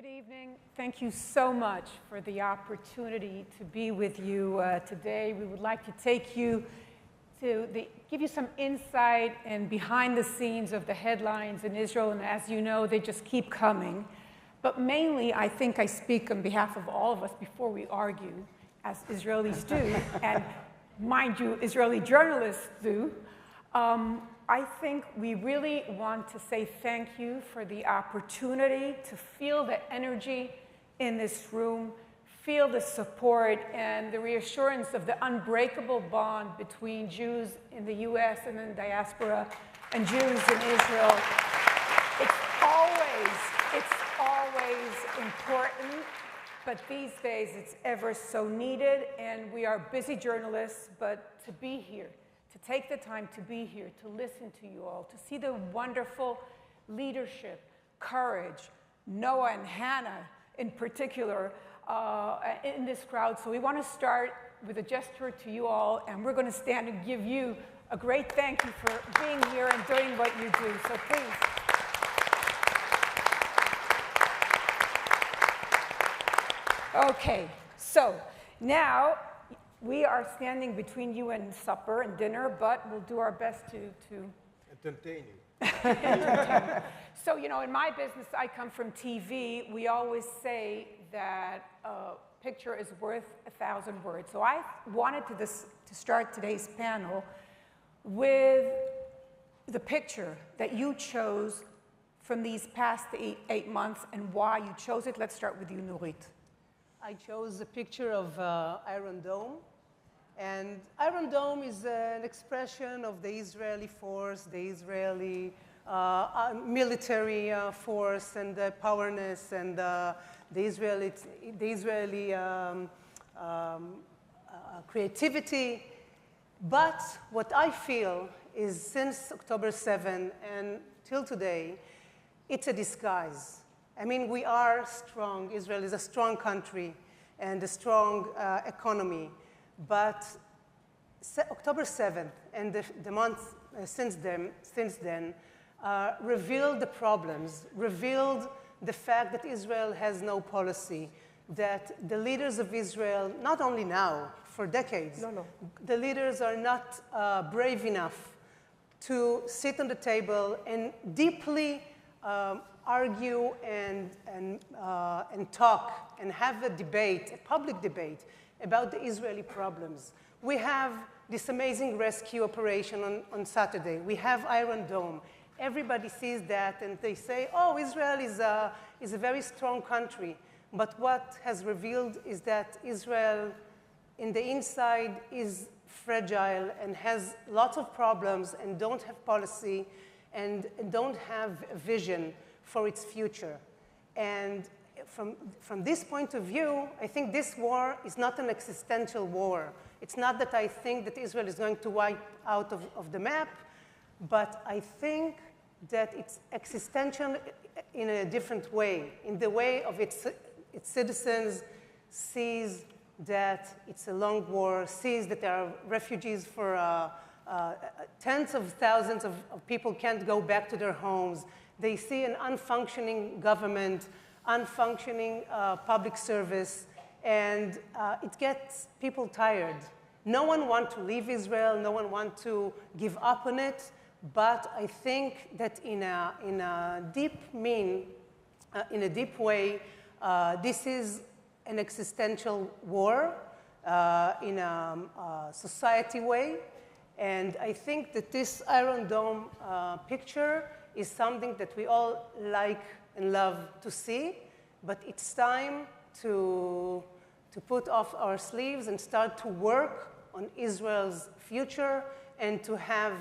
Good evening. Thank you so much for the opportunity to be with you today. We would like to take you to give you some insight and behind the scenes of the headlines in Israel. And as you know, they just keep coming. But mainly, I think I speak on behalf of all of us before we argue, as Israelis do, and mind you, Israeli journalists do. I think we really want to say thank you for the opportunity to feel the energy in this room, feel the support and the reassurance of the unbreakable bond between Jews in the US and in the diaspora and Jews in Israel. It's always important, but these days it's ever so needed, and we are busy journalists, but to be here, to take the time to be here, to listen to you all, to see the wonderful leadership, courage, Noah and Hannah in particular, in this crowd. So we want to start with a gesture to you all, and we're going to stand and give you a great thank you for being here and doing what you do. So please. Okay, so now we are standing between you and supper and dinner, but we'll do our best to entertain you. So, you know, in my business, I come from TV. We always say that a picture is worth 1,000 words. So I wanted to start today's panel with the picture that you chose from these past eight months and why you chose it. Let's start with you, Nurit. I chose a picture of Iron Dome. And Iron Dome is an expression of the Israeli force, the Israeli military force and the powerness and the Israeli creativity. But what I feel is since October 7 and till today, it's a disguise. I mean, we are strong. Israel is a strong country and a strong economy. But October 7th and the months since then revealed the problems, revealed the fact that Israel has no policy, that the leaders of Israel, not only now, for decades, the leaders are not brave enough to sit on the table and deeply argue and talk and have a debate, a public debate, about the Israeli problems. We have this amazing rescue operation on Saturday. We have Iron Dome. Everybody sees that and they say, oh, Israel is a very strong country. But what has revealed is that Israel in the inside is fragile and has lots of problems and don't have policy and don't have a vision for its future. And from this point of view, I think this war is not an existential war. It's not that I think that Israel is going to wipe out of the map, but I think that it's existential in a different way, in the way of its citizens sees that it's a long war, sees that there are refugees for tens of thousands of people can't go back to their homes. They see an unfunctioning government, unfunctioning public service, and it gets people tired. No one wants to leave Israel, no one wants to give up on it, but I think that in a deep way, this is an existential war in a society way, and I think that this Iron Dome picture is something that we all like and love to see, but it's time to put off our sleeves and start to work on Israel's future and to have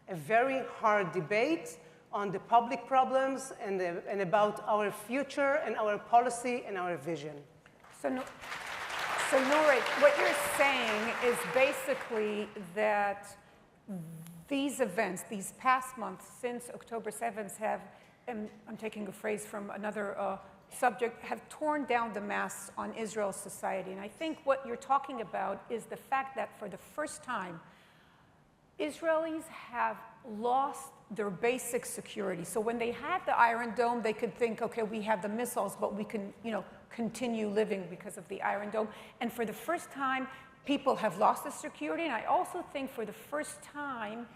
a very hard debate on the public problems and about our future and our policy and our vision. So Nurit, what you're saying is basically that these events, these past months since October 7th have, and I'm taking a phrase from another subject, have torn down the masks on Israel's society. And I think what you're talking about is the fact that for the first time, Israelis have lost their basic security. So when they had the Iron Dome, they could think, okay, we have the missiles, but we can, continue living because of the Iron Dome. And for the first time, people have lost the security. And I also think for the first time,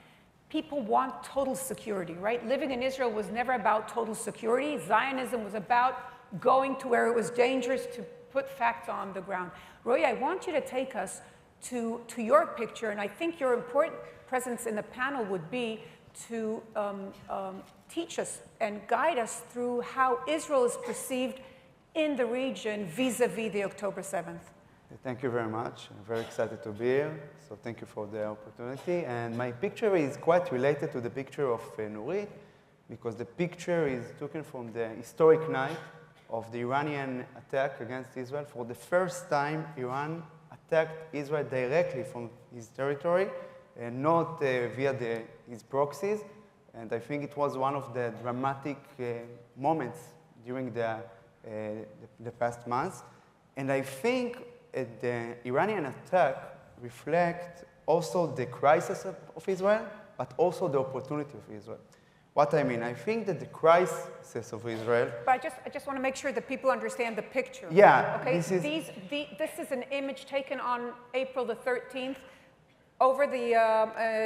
people want total security, right? Living in Israel was never about total security. Zionism was about going to where it was dangerous to put facts on the ground. Roi, I want you to take us to your picture, and I think your important presence in the panel would be to teach us and guide us through how Israel is perceived in the region vis-a-vis the October 7th. Thank you very much. I'm very excited to be here, so thank you for the opportunity. And my picture is quite related to the picture of Nurit, because the picture is taken from the historic night of the Iranian attack against Israel. For the first time, Iran attacked Israel directly from his territory, and not via his proxies. And I think it was one of the dramatic moments during the past months. And I think the Iranian attack reflects also the crisis of Israel, but also the opportunity of Israel. What I mean, I think that the crisis of Israel... But I just want to make sure that people understand the picture. Yeah. Okay, this is an image taken on April the 13th over the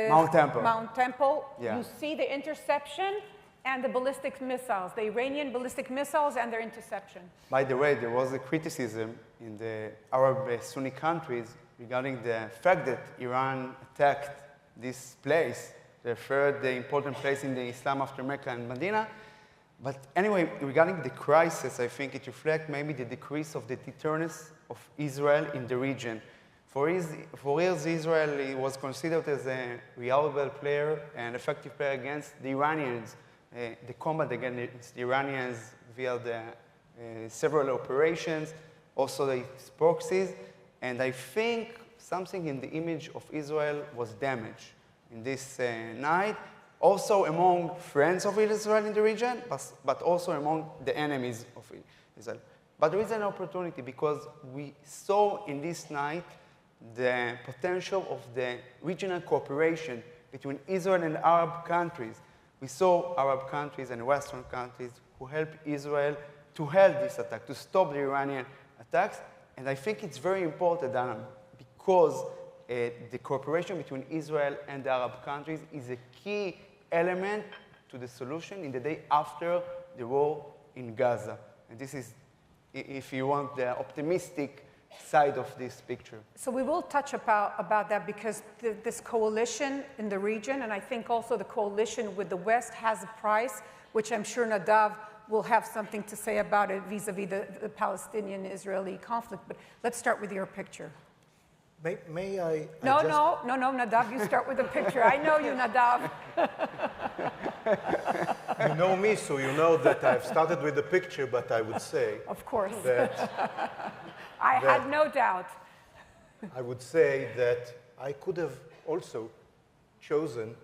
Mount Temple. Yeah. You see the interception and the ballistic missiles, the Iranian ballistic missiles and their interception. By the way, there was a criticism in the Arab Sunni countries regarding the fact that Iran attacked this place, the third important place in the Islam after Mecca and Medina. But anyway, regarding the crisis, I think it reflects maybe the decrease of the deterrence of Israel in the region. For years, Israel was considered as a reliable player and effective player against the Iranians. The combat against the Iranians via the several operations, also the proxies. And I think something in the image of Israel was damaged in this night, also among friends of Israel in the region, but also among the enemies of Israel. But there is an opportunity because we saw in this night the potential of the regional cooperation between Israel and Arab countries. We saw Arab countries and Western countries who helped Israel to halt this attack, to stop the Iranian attacks. And I think it's very important, Anna, because the cooperation between Israel and the Arab countries is a key element to the solution in the day after the war in Gaza. And this is, if you want, the optimistic side of this picture. So we will touch about that because this coalition in the region, and I think also the coalition with the West has a price, which I'm sure Nadav will have something to say about it vis-a-vis the Palestinian-Israeli conflict. But let's start with your picture. May I? No, Nadav, you start with the picture. I know you, Nadav. You know me, so you know that I've started with the picture, but I would say... Of course. That I had no doubt. I would say that I could have also chosen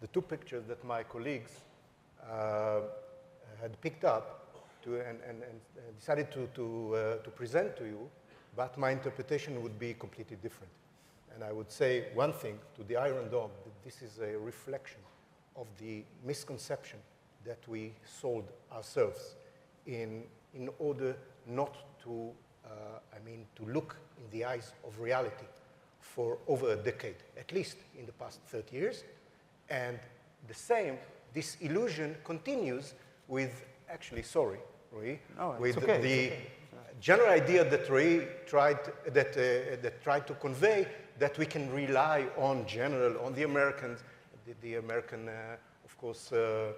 the two pictures that my colleagues had picked up and decided to present to you, but my interpretation would be completely different. And I would say one thing to the Iron Dome, that this is a reflection of the misconception that we sold ourselves in order not to, to look in the eyes of reality for over a decade, at least in the past 30 years. And the same, this illusion continues with, actually, sorry, Roi, no, with okay. the general idea that Roi tried to convey, that we can rely on the Americans, the American, of course, the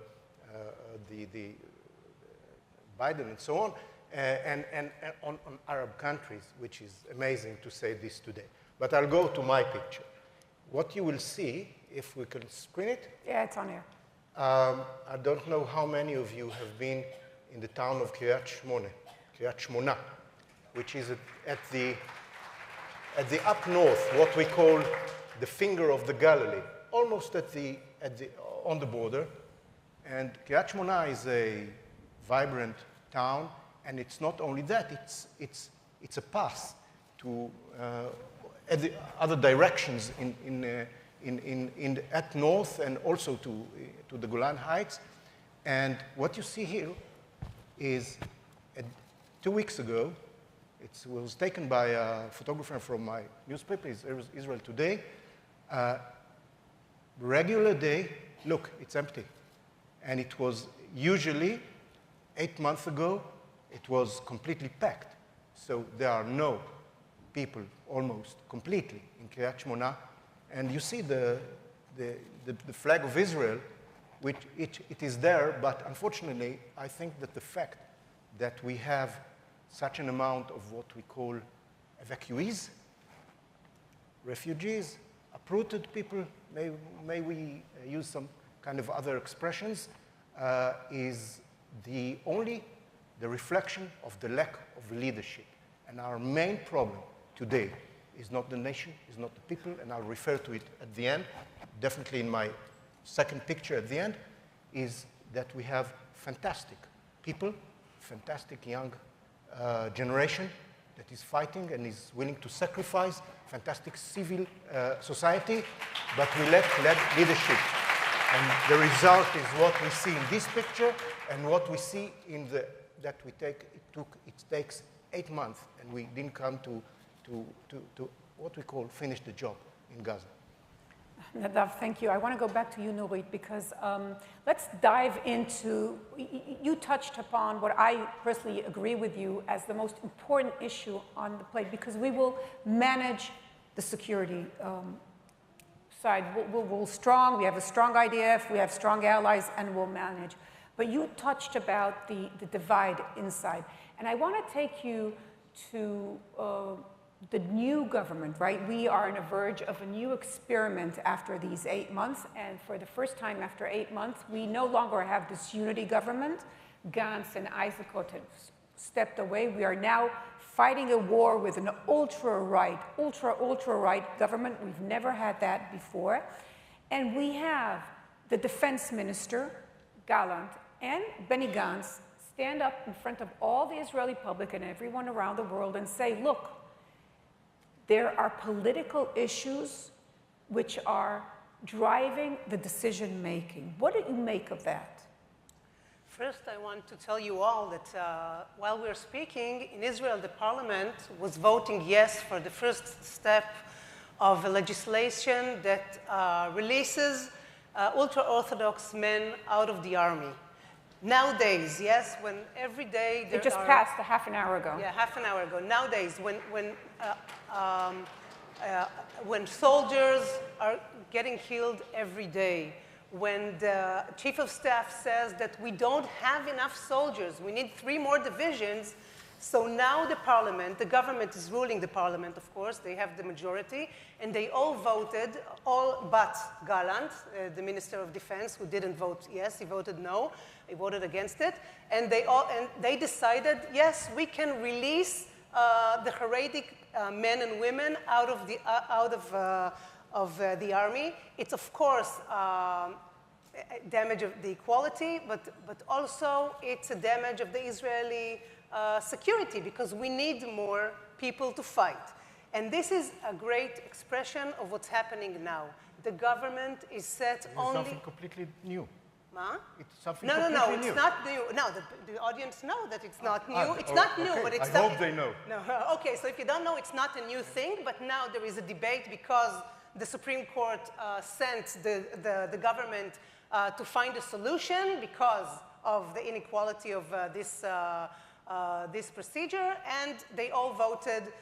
Biden and so on, and on Arab countries, which is amazing to say this today. But I'll go to my picture. What you will see, if we can screen it. Yeah, it's on air. I don't know how many of you have been in the town of Kiryat Shmona, which is at the up north, what we call the finger of the Galei, almost on the border. And Kiryat Shmona is a vibrant town, and it's not only that, it's a path to the other directions in at north and also to the Golan Heights. And what you see here is 2 weeks ago, it was taken by a photographer from my newspaper, Israel Today. Regular day, look, it's empty. And it was usually 8 months ago, it was completely packed. So there are no people almost completely in Kiryat Shmona. And you see the flag of Israel, which it is there, but unfortunately, I think that the fact that we have such an amount of what we call evacuees, refugees, uprooted people, may we use some kind of other expressions, is the reflection of the lack of leadership. And our main problem today is not the nation, is not the people, and I'll refer to it at the end, definitely in my second picture at the end, is that we have fantastic people, fantastic young generation that is fighting and is willing to sacrifice, fantastic civil society, but we lack leadership. And the result is what we see in this picture and what we see in that it takes 8 months, and we didn't come to what we call finish the job in Gaza. Nadav, thank you. I want to go back to you, Nurit, because let's dive into, you touched upon what I personally agree with you as the most important issue on the plate, because we will manage the security side. We're strong, we have a strong IDF, we have strong allies, and we'll manage. But you touched about the divide inside. And I want to take you to the new government, right? We are on the verge of a new experiment after these 8 months. And for the first time after 8 months, we no longer have this unity government. Gantz and Eisenkot have stepped away. We are now fighting a war with an ultra-right government. We've never had that before. And we have the defense minister, Gallant, and Benny Gantz stand up in front of all the Israeli public and everyone around the world and say, look, there are political issues which are driving the decision-making. What do you make of that? First, I want to tell you all that while we're speaking, in Israel, the parliament was voting yes for the first step of a legislation that releases ultra-Orthodox men out of the army. Nowadays, yes, when every day there It just passed a half an hour ago. Yeah, half an hour ago. Nowadays, when soldiers are getting killed every day, when the chief of staff says that we don't have enough soldiers, we need 3 more divisions, so now the parliament, the government is ruling the parliament, of course, they have the majority, and they all voted, all but Gallant, the Minister of Defense, who didn't vote yes, he voted no, he voted against it, and they decided, yes, we can release the Haredic men and women out of the army. It's, of course, damage of the equality, but also it's a damage of the Israeli security, because we need more people to fight. And this is a great expression of what's happening now. The government is set only... It's something completely new. Huh? It's something no, completely new. It's not new. No, the audience know that it's not new. It's not new, okay. but it's... I hope they know. No, okay, so if you don't know, it's not a new thing, but now there is a debate because the Supreme Court sent the government to find a solution because of the inequality of this procedure, and they all voted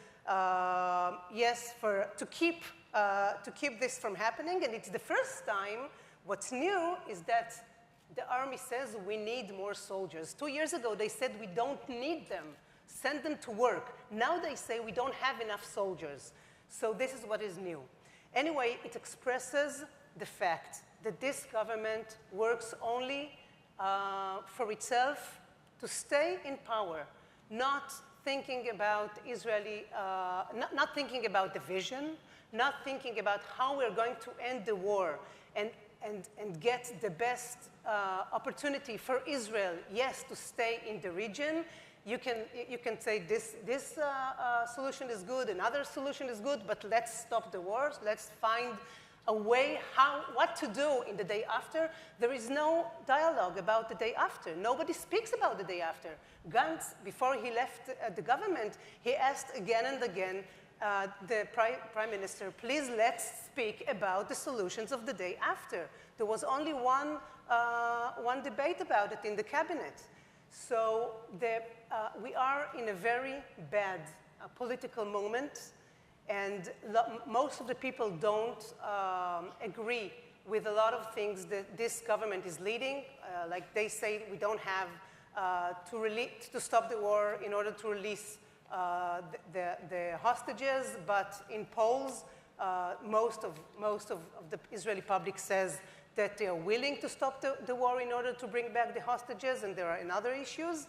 yes to keep this from happening. And it's the first time. What's new is that the army says we need more soldiers. 2 years ago, they said we don't need them. Send them to work. Now they say we don't have enough soldiers. So this is what is new. Anyway, it expresses the fact that this government works only for itself to stay in power, not thinking about not thinking about division, not thinking about how we're going to end the war and get the best opportunity for Israel, yes, to stay in the region. You can say this solution is good, another solution is good, but let's stop the wars. Let's find a way what to do in the day after. There is no dialogue about the day after. Nobody speaks about the day after. Gantz, before he left the government, he asked again and again the prime minister, please let's speak about the solutions of the day after. There was only one debate about it in the cabinet. So we are in a very bad political moment, and most of the people don't agree with a lot of things that this government is leading. Like they say, we don't have to stop the war in order to release the hostages, but in polls, most of the Israeli public says that they are willing to stop the war in order to bring back the hostages, and there are other issues.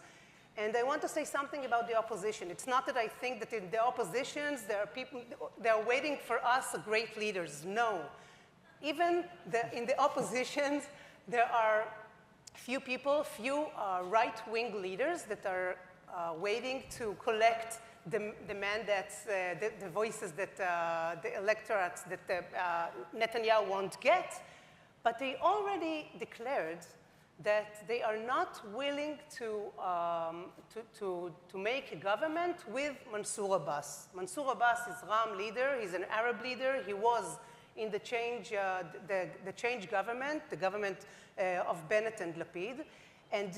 And I want to say something about the opposition. It's not that I think that in the oppositions, there are people, they are waiting for us, great leaders. No. Even in the oppositions, there are few people, right-wing leaders that are waiting to collect the mandates, the voices that the electorates that Netanyahu won't get. But they already declared that they are not willing to make a government with Mansour Abbas. Mansour Abbas is Ram leader. He's an Arab leader. He was in the change government, the government of Bennett and Lapid. And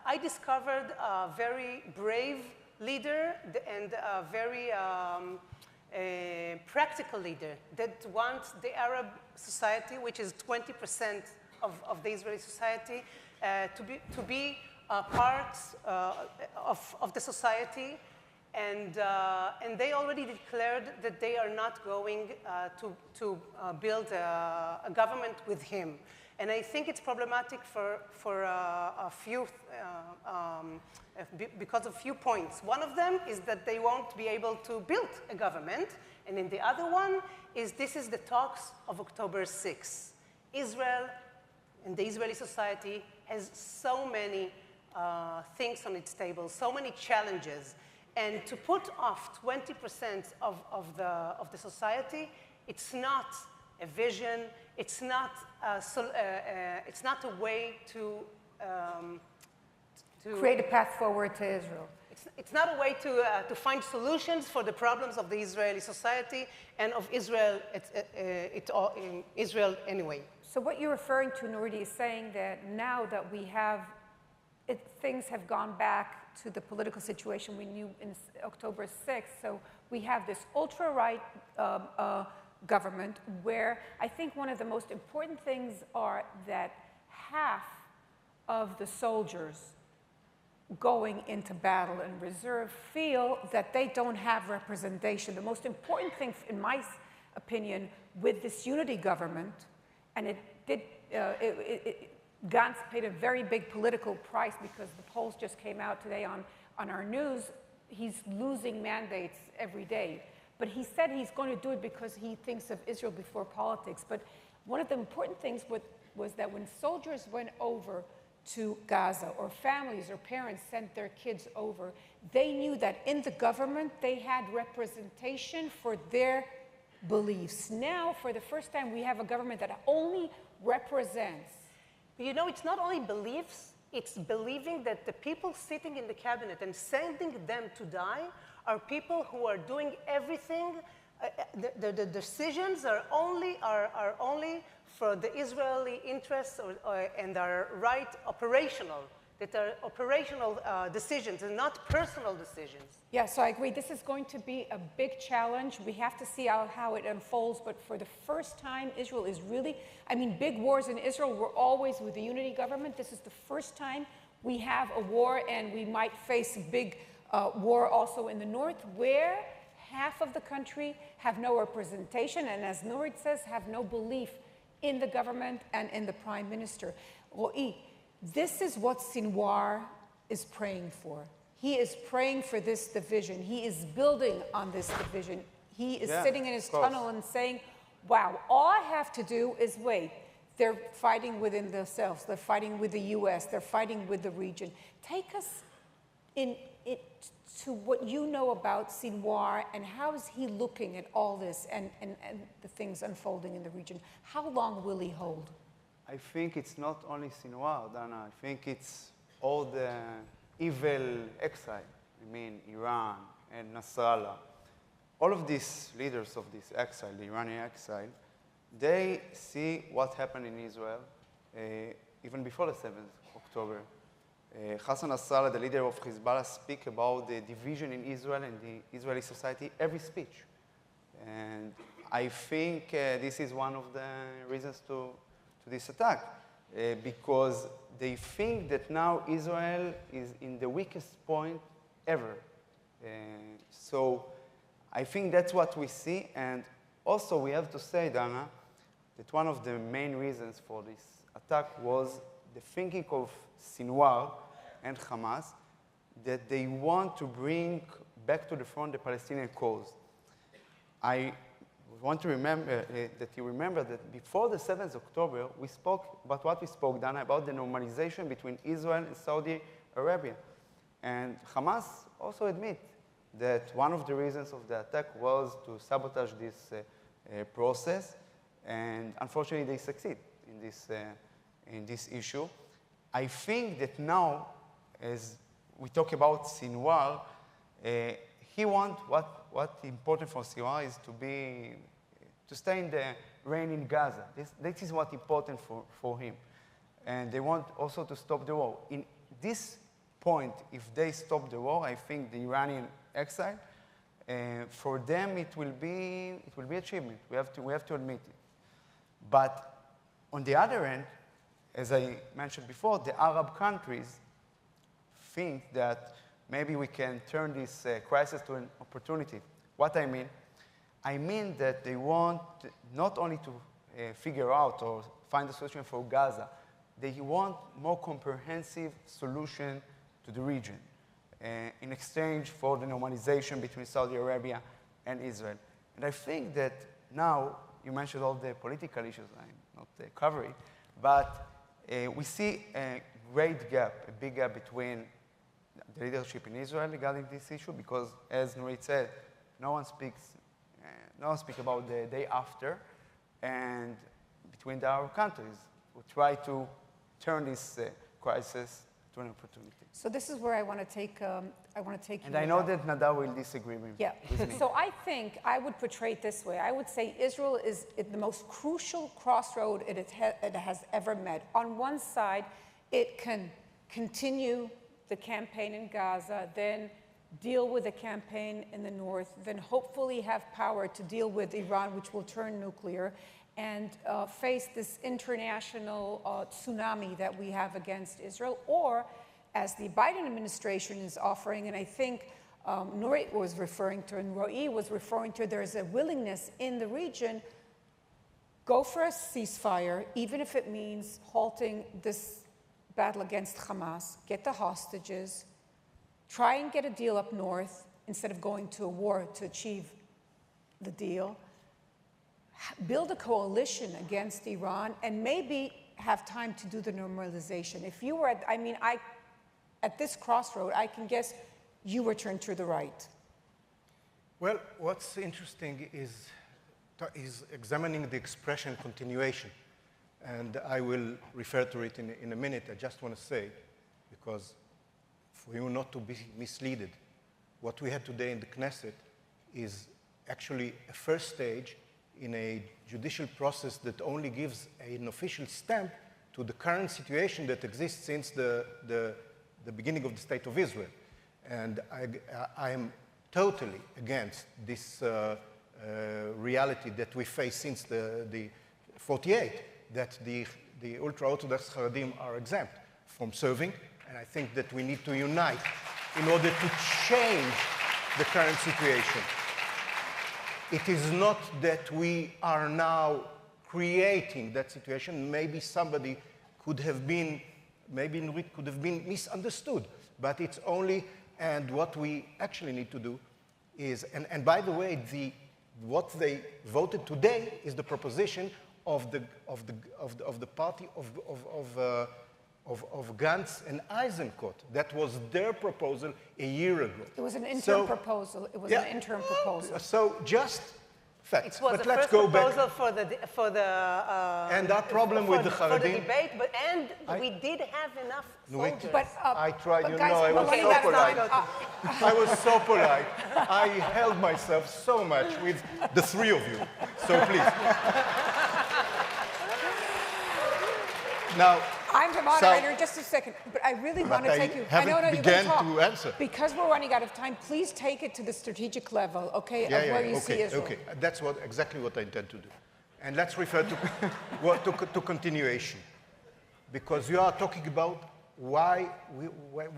I discovered a very brave leader and a very practical leader that wants the Arab society, which is 20% of the Israeli society, to be a part of the society. And they already declared that they are not going to build a government with him. And I think it's problematic because of few points. One of them is that they won't be able to build a government. And in the other one this is the talks of October 6th. Israel and the Israeli society has so many things on its table, so many challenges. And to put off 20% of the society, it's not a vision, it's not a way to create a path forward to Israel. It's not a way to find solutions for the problems of the Israeli society and of Israel, Israel anyway. So what you're referring to, Nurit, is saying that now that we have, things have gone back to the political situation we knew in October 6th. So we have this ultra-right government where I think one of the most important things are that half of the soldiers going into battle and reserve feel that they don't have representation. The most important thing, in my opinion, with this unity government, and Gantz paid a very big political price because the polls just came out today on our news. He's losing mandates every day. But he said he's going to do it because he thinks of Israel before politics. But one of the important things was that when soldiers went over to Gaza, or families or parents sent their kids over, they knew that in the government they had representation for their beliefs. Now, for the first time, we have a government that only represents. You know, it's not only beliefs, it's believing that the people sitting in the cabinet and sending them to die are people who are doing everything. The decisions are only for the Israeli interests and are right operational, that are operational decisions and not personal decisions. Yeah, so I agree. This is going to be a big challenge. We have to see how it unfolds. But for the first time, Israel is really, big wars in Israel were always with the unity government. This is the first time we have a war, and we might face a big war also in the north, where half of the country have no representation, and as Nurit says, have no belief in the government and in the prime minister. Roi, this is what Sinwar is praying for. He is praying for this division. He is building on this division. He is sitting in his tunnel and saying, wow, all I have to do is wait. They're fighting within themselves. They're fighting with the US. They're fighting with the region. Take us to what you know about Sinwar, and how is he looking at all this and the things unfolding in the region? How long will he hold? I think it's not only Sinwar, Dana. I think it's all the evil exile. I mean, Iran and Nasrallah. All of these leaders of this exile, the Iranian exile, they see what happened in Israel even before the 7th of October. Hassan Nasrallah, the leader of Hezbollah, speak about the division in Israel and the Israeli society every speech. And I think this is one of the reasons to this attack, because they think that now Israel is in the weakest point ever. So I think that's what we see. And also we have to say, Dana, that one of the main reasons for this attack was the thinking of Sinwar and Hamas, that they want to bring back to the front the Palestinian cause. I want to remember that you remember that before the 7th of October, we spoke about what we spoke, Dana, about the normalization between Israel and Saudi Arabia. And Hamas also admit that one of the reasons of the attack was to sabotage this process, and unfortunately they succeed in this issue. I think that now, as we talk about Sinwar, he wants what important for Sinwar is to stay in the reign in Gaza. This is what's important for him. And they want also to stop the war. In this point, if they stop the war, I think the Iranian exile, for them it will be achievement. We have to admit it. But on the other end, as I mentioned before, the Arab countries think that maybe we can turn this crisis to an opportunity. What I mean that they want not only to figure out or find a solution for Gaza, they want more comprehensive solution to the region in exchange for the normalization between Saudi Arabia and Israel. And I think that now, you mentioned all the political issues, I'm not covering, but we see a great gap, a big gap between the leadership in Israel regarding this issue, because as Nurit said, no one speaks about the day after, and between the Arab countries who try to turn this crisis to an opportunity. So this is where I want to take you. And I know that Nadav will disagree with me. So I think I would portray it this way. I would say Israel is at the most crucial crossroad it has ever met. On one side, it can continue the campaign in Gaza, then deal with the campaign in the north, then hopefully have power to deal with Iran, which will turn nuclear, and face this international tsunami that we have against Israel, or as the Biden administration is offering, and I think Nurit was referring to, and Roi was referring to, there's a willingness in the region, go for a ceasefire, even if it means halting this battle against Hamas, get the hostages, try and get a deal up north instead of going to a war to achieve the deal, build a coalition against Iran, and maybe have time to do the normalization. If you were at this crossroad, I can guess you were turned to the right. Well, what's interesting is examining the expression continuation. And I will refer to it in a minute. I just want to say, because for you not to be misleaded, what we had today in the Knesset is actually a first stage in a judicial process that only gives an official stamp to the current situation that exists since the beginning of the State of Israel. And I am totally against this reality that we face since the 48, that the ultra-Orthodox Haredim are exempt from serving. And I think that we need to unite in order to change the current situation. It is not that we are now creating that situation. Maybe somebody could have been, maybe Nurit could have been misunderstood, but it's only, and what we actually need to do is, and by the way, what they voted today is the proposition of the party of of Gantz and Eisenkot. That was their proposal a year ago. It was an interim proposal. It was an interim proposal. So just facts. It was but the let's first go proposal back. for the And our problem with the for the Haredim. debate, we did have enough soldiers. But, I tried, but you guys, know, I we're was running so out of time. polite. I was so polite. I held myself so much with the three of you. So please. Now, I'm the moderator, just a second, but I really want to take you. I haven't began to answer. Because we're running out of time, please take it to the strategic level, okay, of where you see Israel. Okay, that's exactly what I intend to do. And let's refer to, to continuation. Because you are talking about why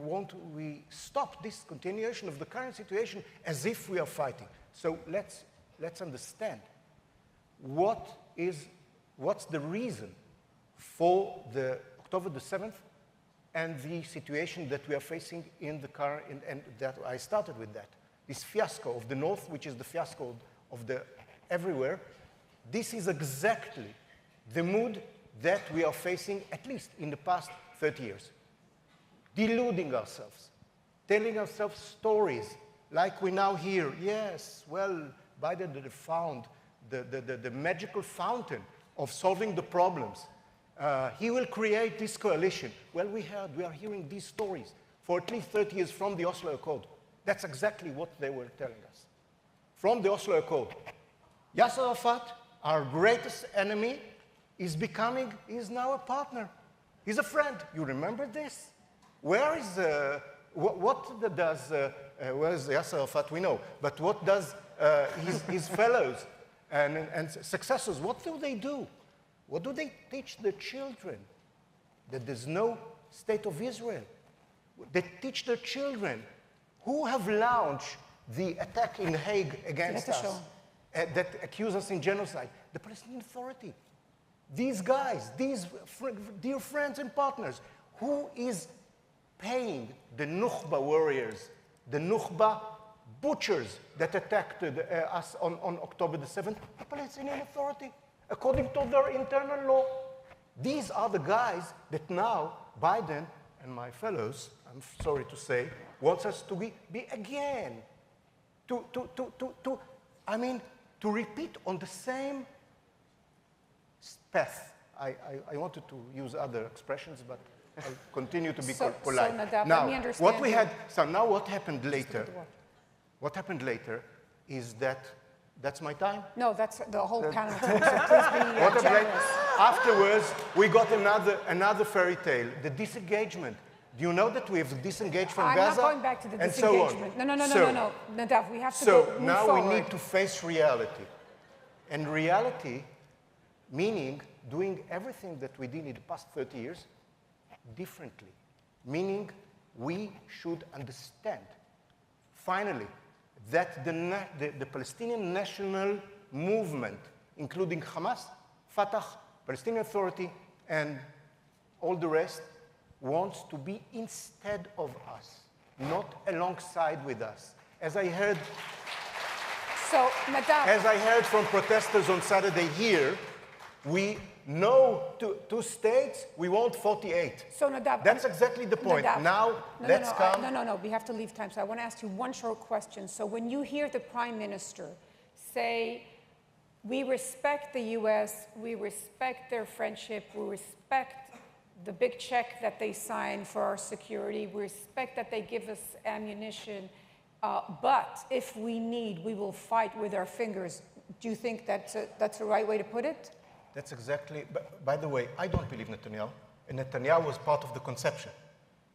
won't we stop this continuation of the current situation as if we are fighting. So let's understand what's the reason for the October the 7th and the situation that we are facing in the current, and that I started with that. This fiasco of the North, which is the fiasco of the everywhere, this is exactly the mood that we are facing, at least in the past 30 years. Deluding ourselves, telling ourselves stories like we now hear, yes, well, Biden found the magical fountain of solving the problems. He will create this coalition. Well, we are hearing these stories for at least 30 years from the Oslo Accord. That's exactly what they were telling us. From the Oslo Accord. Yasser Arafat, our greatest enemy, is now a partner. He's a friend. You remember this? Where is, what does, where is Yasser Arafat? We know. But what does his fellows and successors, what do they do? What do they teach the children? That there's no state of Israel. They teach their children who have launched the attack in Hague against us, that accuse us in genocide. The Palestinian Authority. These guys, these dear friends and partners, who is paying the Nukhba warriors, the Nukhba butchers that attacked us on October the 7th? The Palestinian Authority. According to their internal law. These are the guys that now Biden and my fellows, I'm sorry to say, wants us to be again, to repeat on the same path. I wanted to use other expressions, but I'll continue to be polite. So Nadav, now, let me understand. What happened later? What happened later is that. That's my time? No, that's the whole panel. So please be generous. Afterwards, we got another fairy tale, the disengagement. Do you know that we have disengaged from Gaza? I'm not going back to the disengagement. So no. Nadav, we have to move forward. So now we need to face reality. And reality, meaning doing everything that we did in the past 30 years differently. Meaning we should understand, finally, that the Palestinian national movement, including Hamas, Fatah, Palestinian Authority, and all the rest, wants to be instead of us, not alongside with us. As I heard from protesters on Saturday here, we know two states, we want 48. So Nadav, that's exactly the point. Now, let's come. No, we have to leave time. So I want to ask you one short question. So when you hear the Prime Minister say, we respect the U.S., we respect their friendship, we respect the big check that they sign for our security, we respect that they give us ammunition, but if we need, we will fight with our fingers. Do you think that's the right way to put it? That's exactly, by the way, I don't believe Netanyahu, and Netanyahu was part of the conception.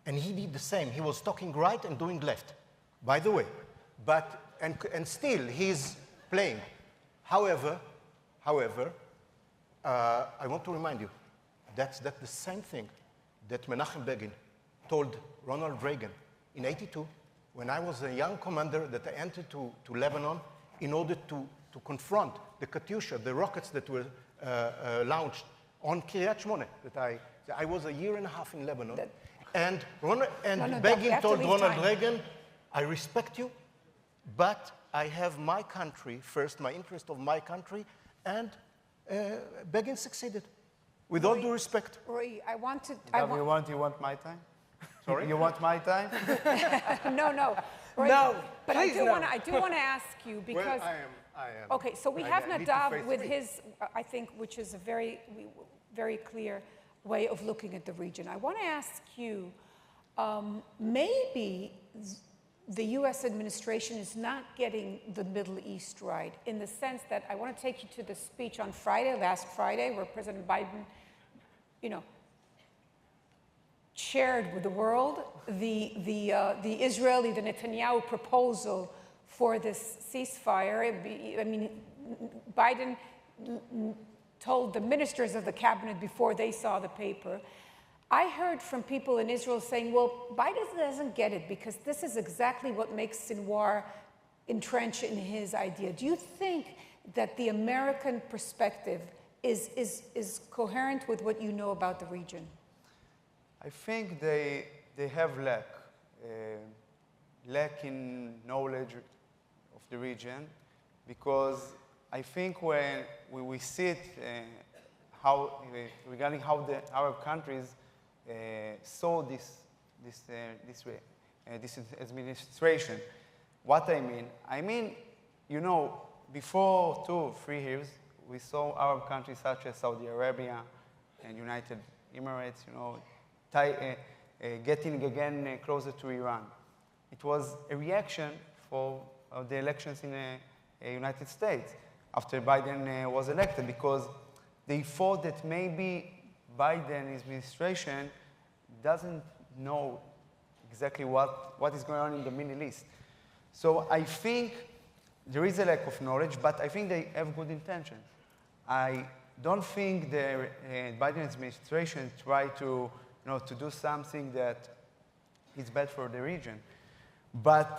And he did the same. He was talking right and doing left, by the way. But, and still, he's playing. However, I want to remind you, that's the same thing that Menachem Begin told Ronald Reagan in '82, when I was a young commander that I entered to Lebanon in order to confront the Katyusha, the rockets that were launched on Kiryat Shmone. I was a year and a half in Lebanon. Begin told Ronald Reagan, I respect you, but I have my country first, my interest of my country, and Begin succeeded. With all due respect. Roi, I want to... You want my time? Sorry? You want my time? No. Roi, No, but please no. I do want to ask you because... Well, I am. Okay, so we I have need to Nadav face with me. his, I think, which is a very, very clear way of looking at the region. I want to ask you, maybe the U.S. administration is not getting the Middle East right, in the sense that I want to take you to the speech on Friday, last Friday, where President Biden, shared with the world the Israeli, the Netanyahu proposal for this ceasefire. I mean, Biden told the ministers of the cabinet before they saw the paper. I heard from people in Israel saying, well, Biden doesn't get it because this is exactly what makes Sinwar entrench in his idea. Do you think that the American perspective is coherent with what you know about the region? I think they have lack in knowledge of the region, because I think when we see it, regarding how the Arab countries saw this administration. What I mean, before 2 or 3 years, we saw Arab countries such as Saudi Arabia and United Emirates, getting again closer to Iran. It was a reaction for the elections in the United States after Biden was elected, because they thought that maybe Biden's administration doesn't know exactly what is going on in the Middle East. So I think there is a lack of knowledge, but I think they have good intentions. I don't think the Biden administration tried to do something that is bad for the region. But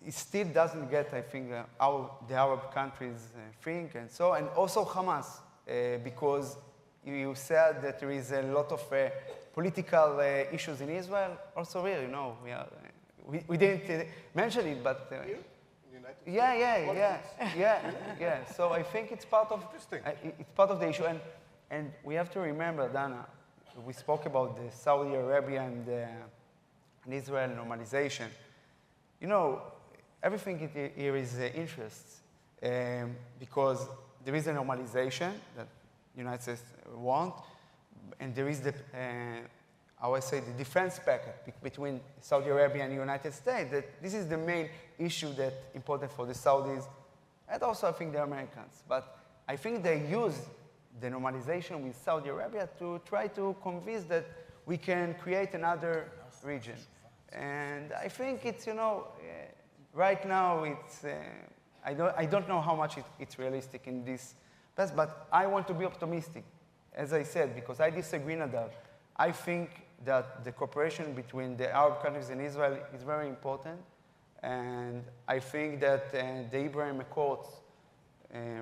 it still doesn't get, I think, how the Arab countries think, and so, and also Hamas, because you said that there is a lot of political issues in Israel. Also here, we didn't mention it, but yeah. So I think it's part of the issue, and we have to remember, Dana, we spoke about the Saudi Arabia and Israel normalization. Everything here is interests, because there is a normalization that the United States want, and there is the defense pact between Saudi Arabia and the United States. That this is the main issue that's important for the Saudis, and also I think the Americans. But I think they use the normalization with Saudi Arabia to try to convince that we can create another region. And I think it's, right now it's, I don't know how much it's realistic in this past, but I want to be optimistic, as I said, because I disagree, Nadav. I think that the cooperation between the Arab countries and Israel is very important, and I think that the Abraham Accords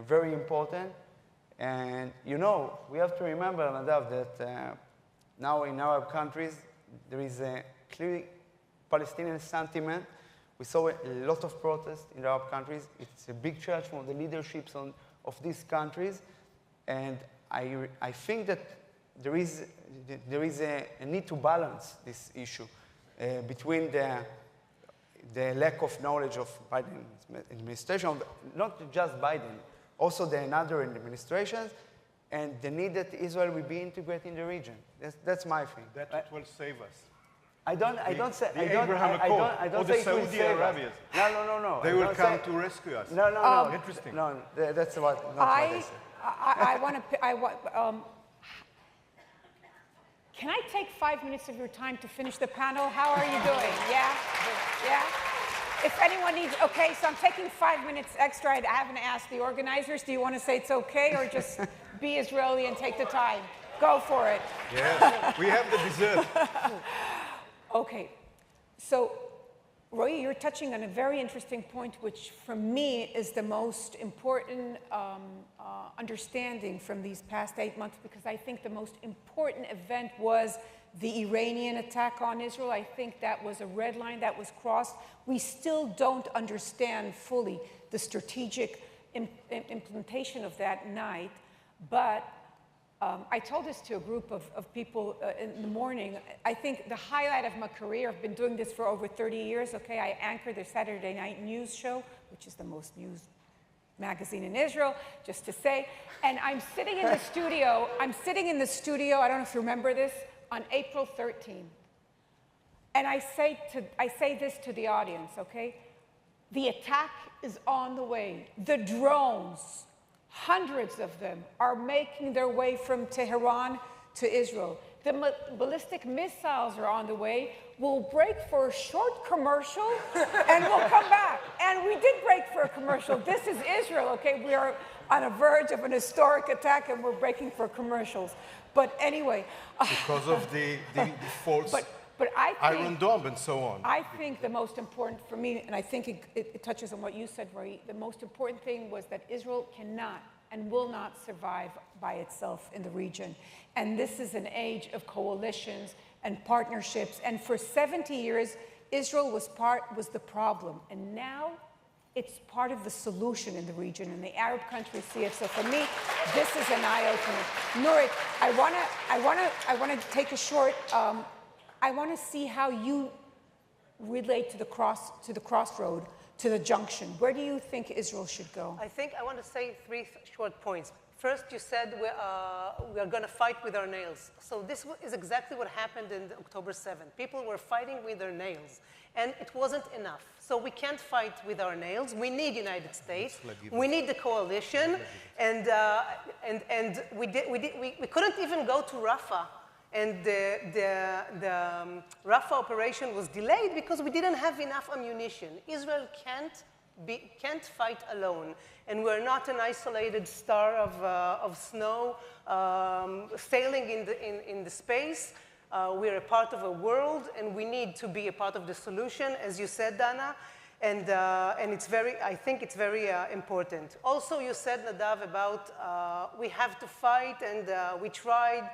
very important. And we have to remember, Nadav, that now in Arab countries there is a clear Palestinian sentiment. We saw a lot of protests in the Arab countries. It's a big challenge from the leaderships of these countries, and I think that there is a need to balance this issue between the lack of knowledge of Biden's administration, not just Biden, also the other administrations, and the need that Israel will be integrated in the region. That's my thing. That will save us. I don't say the Saudi Arabians. No. They will come to rescue us. No. Interesting. No, that's not what I said. I want to. Can I take 5 minutes of your time to finish the panel? How are you doing? Yeah. If anyone needs, okay, so I'm taking 5 minutes extra. I haven't asked the organizers. Do you want to say it's okay, or just be Israeli and take the time? Go for it. Yes, we have the dessert. Okay, so Roi, you're touching on a very interesting point, which for me is the most important understanding from these past 8 months, because I think the most important event was the Iranian attack on Israel. I think that was a red line that was crossed. We still don't understand fully the strategic implementation of that night, but I told this to a group of people in the morning. I think the highlight of my career, I've been doing this for over 30 years, okay? I anchored the Saturday Night News show, which is the most used magazine in Israel, just to say. And I'm sitting in the studio, I don't know if you remember this, on April 13th. And I say this to the audience, okay? The attack is on the way. The drones, hundreds of them, are making their way from Tehran to Israel. The ballistic missiles are on the way. We'll break for a short commercial, and we'll come back. And we did break for a commercial. This is Israel, okay? We are on a verge of an historic attack, and we're breaking for commercials. But anyway. Because of the false but I think, Iron Dome and so on. I think the most important for me, and I think it touches on what you said, Roi, the most important thing was that Israel cannot and will not survive by itself in the region. And this is an age of coalitions and partnerships. And for 70 years, Israel was the problem. And now it's part of the solution in the region, and the Arab countries see it. So for me, this is an eye-opener. Nurit, I want to take a short. I want to see how you relate to the crossroad, to the junction. Where do you think Israel should go? I want to say three short points. First, you said we are going to fight with our nails. So this is exactly what happened in October 7th. People were fighting with their nails, and it wasn't enough. So we can't fight with our nails. We need United States. We need the coalition, and we couldn't even go to Rafah. And the Rafah operation was delayed because we didn't have enough ammunition. Israel can't fight alone, and we're not an isolated star of snow sailing in the space. We're a part of a world, and we need to be a part of the solution, as you said, Dana. And I think it's very important. Also, you said, Nadav, about we have to fight, and we tried.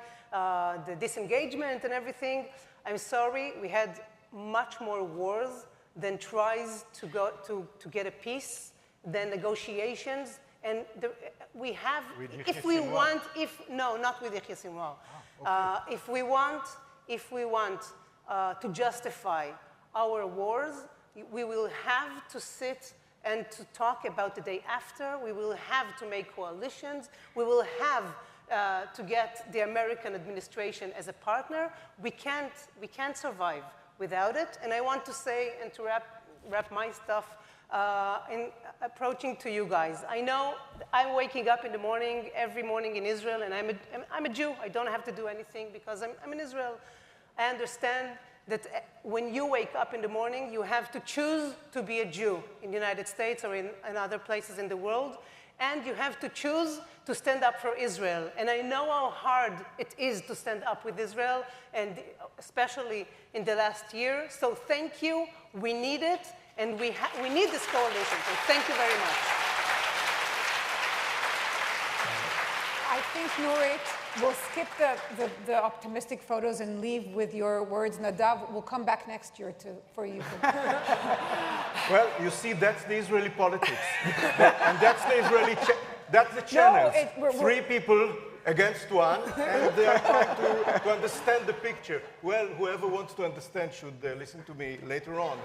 The disengagement and everything. I'm sorry, we had much more wars than tries to get a peace, than negotiations. And we have, if we want, no, not with Yahya Sinwar. Okay. If we want to justify our wars, we will have to sit and to talk about the day after. We will have to make coalitions. We will have to get the American administration as a partner. We can't survive without it. And I want to say, and to wrap my stuff in approaching to you guys. I know I'm waking up in the morning, every morning in Israel, and I'm a Jew. I don't have to do anything because I'm in Israel. I understand that when you wake up in the morning, you have to choose to be a Jew in the United States or in other places in the world. And you have to choose to stand up for Israel. And I know how hard it is to stand up with Israel, and especially in the last year. So thank you. We need it, and we need this coalition. So thank you very much. I think, Nurit, we'll skip the optimistic photos and leave with your words. Nadav, we'll come back next year for you. Well, you see, that's the Israeli politics. And that's the Israeli, that's the channels. No, three people against one, and they are trying to understand the picture. Well, whoever wants to understand should listen to me later on.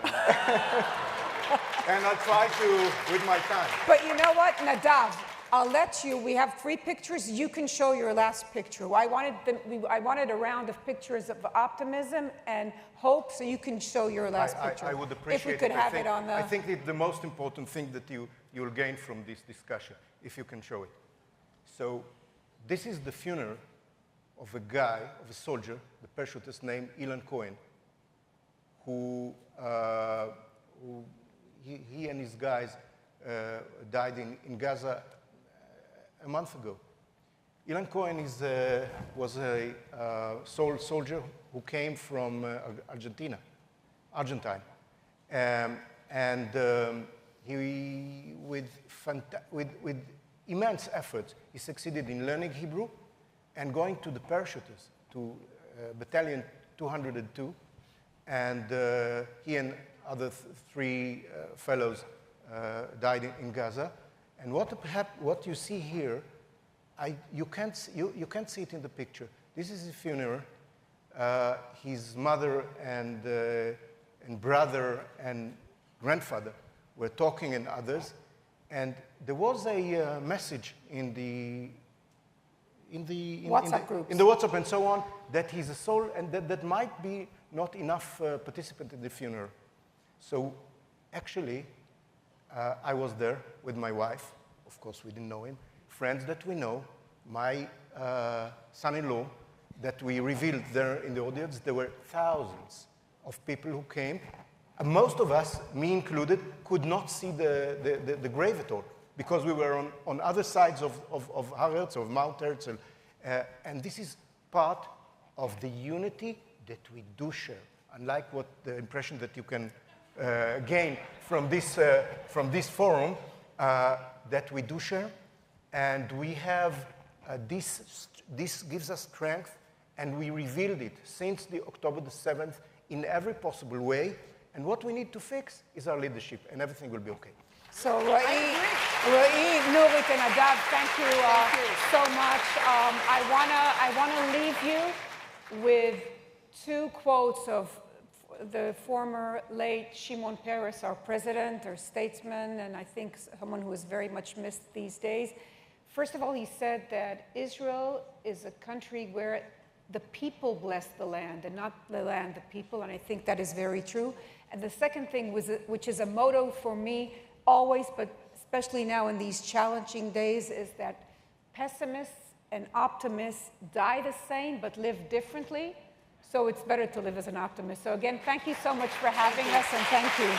And I'll try to with my time. But you know what, Nadav? I'll let you. We have three pictures. You can show your last picture. I wanted a round of pictures of optimism and hope, so you can show your last picture. I would appreciate it. If we could have it on the... I think it's the most important thing that you'll gain from this discussion, if you can show it. So this is the funeral of a guy, of a soldier, the parachutist named Ilan Cohen, who he and his guys died in Gaza a month ago. Ilan Cohen was a soldier who came from Argentine. He, with immense effort, he succeeded in learning Hebrew and going to the parachutists, to Battalion 202. And he and other three fellows died in Gaza. And what you see here, you can't see it in the picture. This is a funeral. His mother and brother and grandfather were talking, and others, and there was a message in the WhatsApp groups. in the WhatsApp and so on, that he's a soul, and that might be not enough participant in the funeral. So actually, I was there with my wife. Of course, we didn't know him. Friends that we know, my son-in-law, that we revealed there in the audience. There were thousands of people who came. And most of us, me included, could not see the grave at all, because we were on other sides of Har Herzl, of Mount Herzl. And this is part of the unity that we do share, unlike what the impression that you can gain from this forum, that we do share. And we have, this gives us strength, and we revealed it since the October the 7th in every possible way. And what we need to fix is our leadership, and everything will be okay. So Roi, Nurit, and Nadav, thank you so much. I wanna leave you with two quotes of the former late Shimon Peres, our president, our statesman, and I think someone who is very much missed these days. First of all, he said that Israel is a country where the people bless the land, and not the land, the people, and I think that is very true. And the second thing, which is a motto for me always, but especially now in these challenging days, is that pessimists and optimists die the same but live differently. So it's better to live as an optimist. So again, thank you so much for having us, and thank you.